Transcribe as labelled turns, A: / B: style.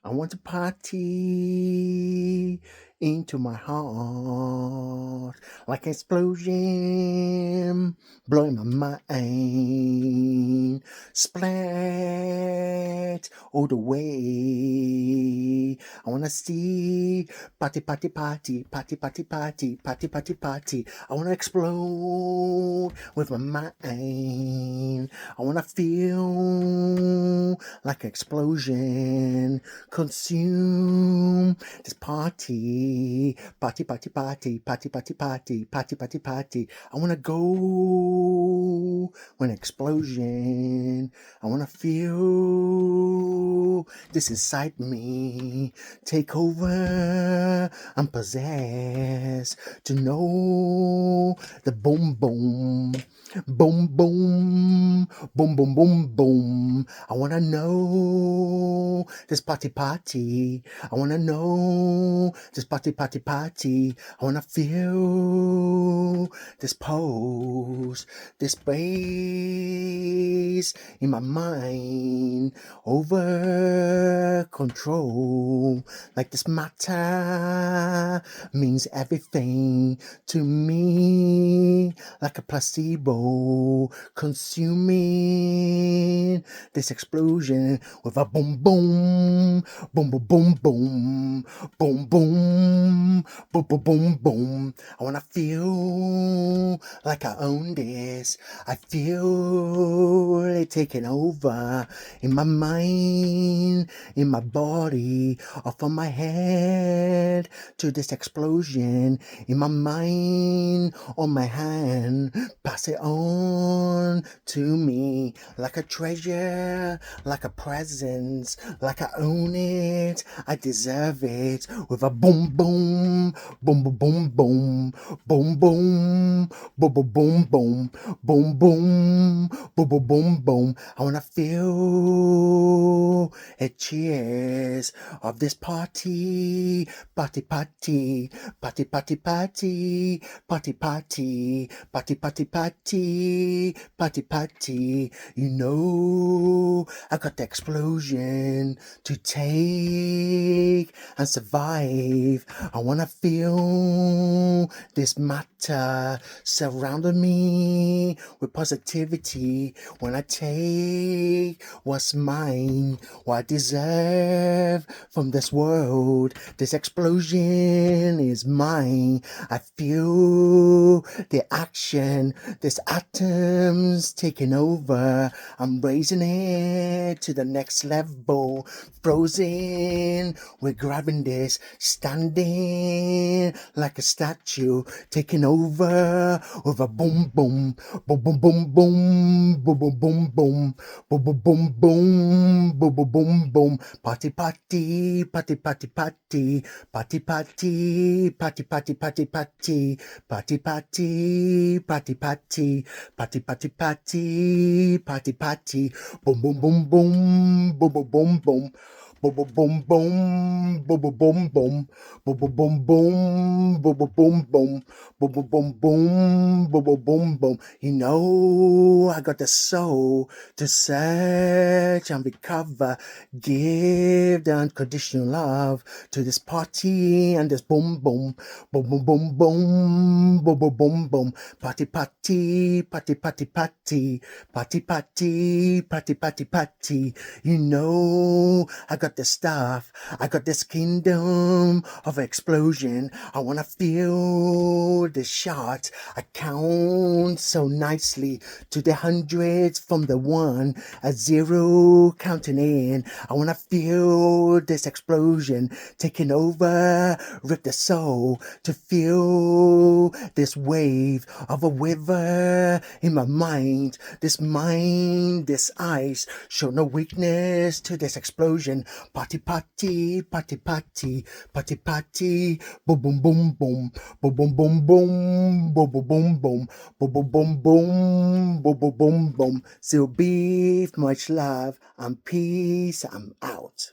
A: I want to party into my heart like an explosion, blowing my mind. Splat all the way. I wanna see party, party, party, party, party, party, party, party, party. I wanna explode with my mind. I wanna feel like an explosion. Consume this party, party, party, party, party, party, party, party, party, party. I wanna go when explosion. I wanna feel this inside me take over. I'm possessed to know the boom boom. Boom, boom, boom, boom, boom, boom. I wanna know this party, party. I wanna know this party, party, party. I wanna feel this pose, this bass in my mind over control. Like this matter means everything to me, like a placebo, consuming this explosion with a boom boom, boom boom boom boom, boom boom, boom boom boom boom. I wanna feel like I own this. I feel it taking over in my mind, in my body, off of my head to this explosion in my mind, on my hand. Pass it on to me like a treasure, like a presence, like I own it. I deserve it with a boom boom, boom boom boom boom, boom boom, boom boom boom boom, boom boom, boom boom boom boom. I wanna feel a cheers of this party, party party, party party party, party party, party party party, party party. You know I got the explosion to take and survive. I wanna feel this matter surrounding me with positivity when I take what's mine, what I deserve from this world. This explosion is mine. I feel the action, this atoms taking over. I'm raising it to the next level. Frozen, we're grabbing this, standing like a statue, taking over with a boom boom, boom boom boom boom, boom boom boom boom, boom boom boom boom, boom boom boom boom. Party party, party party party, party party, party party party party, party party, party party, party party party, party party. Boom boom boom boom, boom boom boom boom. Boom boom boom boom, boom boom boom boom, boom boom boom boom, boom boom boom boom, boom boom boom boom, boom boom boom boom. You know I got the soul to search and recover, give the unconditional love to this party and this boom boom, boom boom boom boom, boom boom boom boom. Party party, party party party, party party, party party party. You know I got the stuff, I got this kingdom of explosion. I wanna feel the shot. I count so nicely to the hundreds from the one, a zero counting in. I wanna feel this explosion taking over, rip the soul to feel this wave of a river in my mind. This mind, this eyes show no weakness to this explosion. Party party, party party, party party, boom boom boom boom, boom boom boom boom, boom boom boom boom, boom boom boom boom, boom boom boom boom. Still beef, much love and peace. I'm out.